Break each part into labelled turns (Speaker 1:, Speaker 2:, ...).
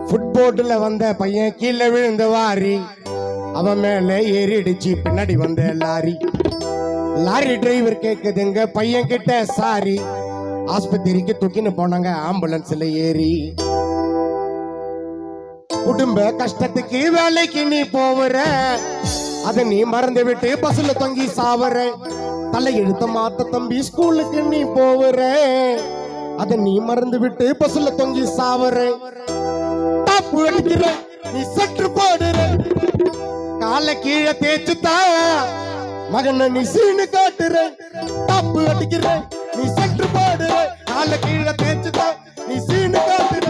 Speaker 1: ஃபுட்போர்ட்ல வந்த பையன் கீழே விழுந்து வாரி அவன் மேல ஏறிடுச்சு பின்னாடி வந்த லாரி டிரைவர் கேக்குதுங்க பையன் கிட்ட சாரி ஆஸ்பத்திரிக்கு தூக்கின்னு போனாங்க ஆம்புலன்ஸ்ல ஏறி குடும்ப கஷ்டத்துக்கு வேலைக்கு நீ போவற அத நீ மறந்து விட்டு பஸ்ல தொங்கி சாவற தலையெழுத்த மாத்த தம்பி ஸ்கூலுக்கு நீ போவற அத நீ மறந்து விட்டு பஸ்ல தொங்கி சாவற டாப்பு அடிக்கிற நீ சற்று போடுற கால கீழே தேய்ச்சுத்தா மகன நீ சீனு காட்டுற டாப்பு அடிக்கிற நீ சற்று போடுற கால கீழே தேய்ச்சுத்தா நீ சீனு காட்டுற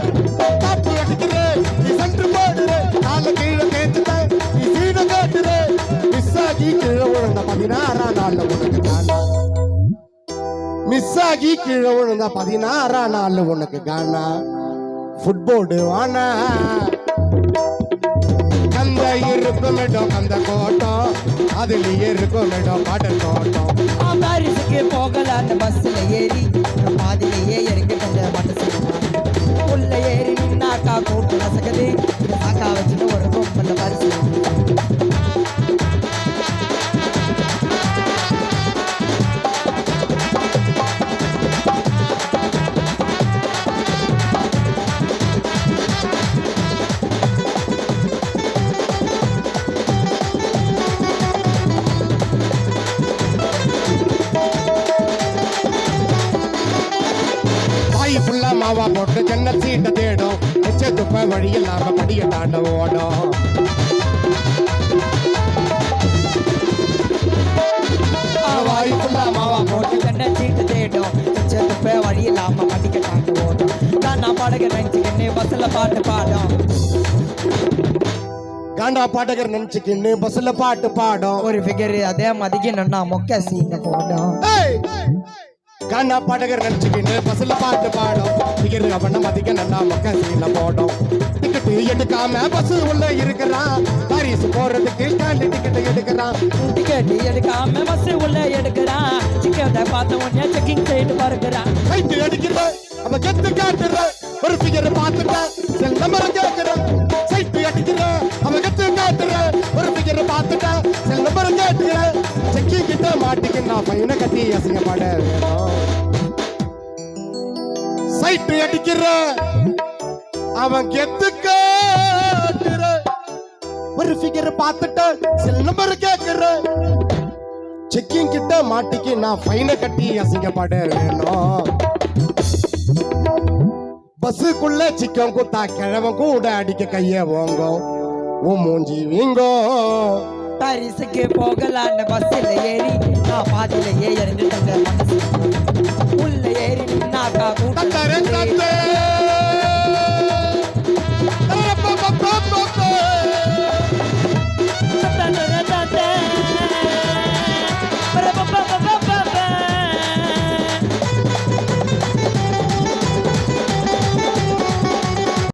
Speaker 1: டாப்பு அடிக்கிற நீ சற்று போடுற கால கீழே தேய்ச்சுத்தா நீ சீனு காட்டுற மிஸ் ஆகி கீழே விழுந்த 16ஆம் நாள்ல உனக்கு காணா மிஸ் ஆகி கீழே விழுந்த 16ஆம் நாள்ல உனக்கு காணா ஃபுட்போர்டு வானா கந்த இருக்கும் இடம் கந்த கோட்டம் அதுலயே இருக்கும் இடம் பாடல் தோட்டம்
Speaker 2: பாரிசுக்கு போகல அந்த பஸ்ல ஏறி பாதிலேயே இறங்கிட்ட மனசு உள்ள ஏறி நின்னாக்கா கூட்டு நசகது அக்கா வச்சுட்டு ஒரு பொம்பளை பரிசு
Speaker 1: ஃபுல்லா மாவா போட்டு ஜன்ன சீட்டை தேடும் எச்ச துப்ப வழி இல்லாம படிய தாண்ட ஓடும்
Speaker 2: வாய் ஃபுல்லா மாவா போட்டு ஜன்ன சீட்டு தேடும் எச்ச துப்ப வழி இல்லாம படிக்க தாண்ட ஓடும் நான் பாடகர் நினைச்சுக்கின்னு பஸ்ல பாட்டு பாடும்
Speaker 1: காண்டா பாடகர் நினைச்சுக்கின்னு பஸ்ல பாட்டு பாடும்
Speaker 2: ஒரு ஃபிகர் அதே மதிக்கணும்னா மொக்க சீனை போடும்
Speaker 1: காண்டா பாடகர் நினைச்சுக்கின்னு பஸ்ல பாட்டு பாடும் டிக்கெட் அவன மதிக்க நல்லா மொக்க சீன போடும் டிக்கெட் எடுக்காம பஸ் உள்ள இருக்கிறான் பாரிஸ் போறதுக்கு ஸ்டாண்ட் டிக்கெட் எடுக்கிறான்
Speaker 2: டிக்கெட் எடுக்காம பஸ் உள்ள எடுக்கிறான் டிக்கெட்டை பார்த்த உடனே செக்கிங் செய்து பார்க்கிறான்
Speaker 1: ரைட் அடிக்கிற அவ கெத்து காட்டுற ஒரு ஃபிகர் பார்த்துட்டா செல் நம்பர் கேட்கிற சைட் அடிக்கிற அவ கெத்து காட்டுற ஒரு ஃபிகர் பார்த்துட்டா செல் நம்பர் கேட்கிற செக்கி கிட்ட மாட்டிக்கின்னா பையனை கட்டி அசிங்கப்பட வேணும் சைட் அடிக்கிற அவன் கெத்து காட்டுற ஒரு ஃபிகர் பார்த்துட்டா செல் நம்பர் கேட்கிற செக்கிங் கிட்ட மாட்டிக்கு நான் ஃபைனை கட்டி அசிங்கப்பட வேணும் பஸ்ஸுக்குள்ள சிக்கம் குத்தா கிழவன் கூட அடிக்க கைய ஓங்கும் உன் மூஞ்சி வீங்கோ
Speaker 2: பாரிசுக்கு போகலான்னு பஸ்ல ஏறி நான் பாதியிலேயே இறங்கிட்டேன் மனசு உள்ள ஏறி நின்னாக்கா கூட்டம்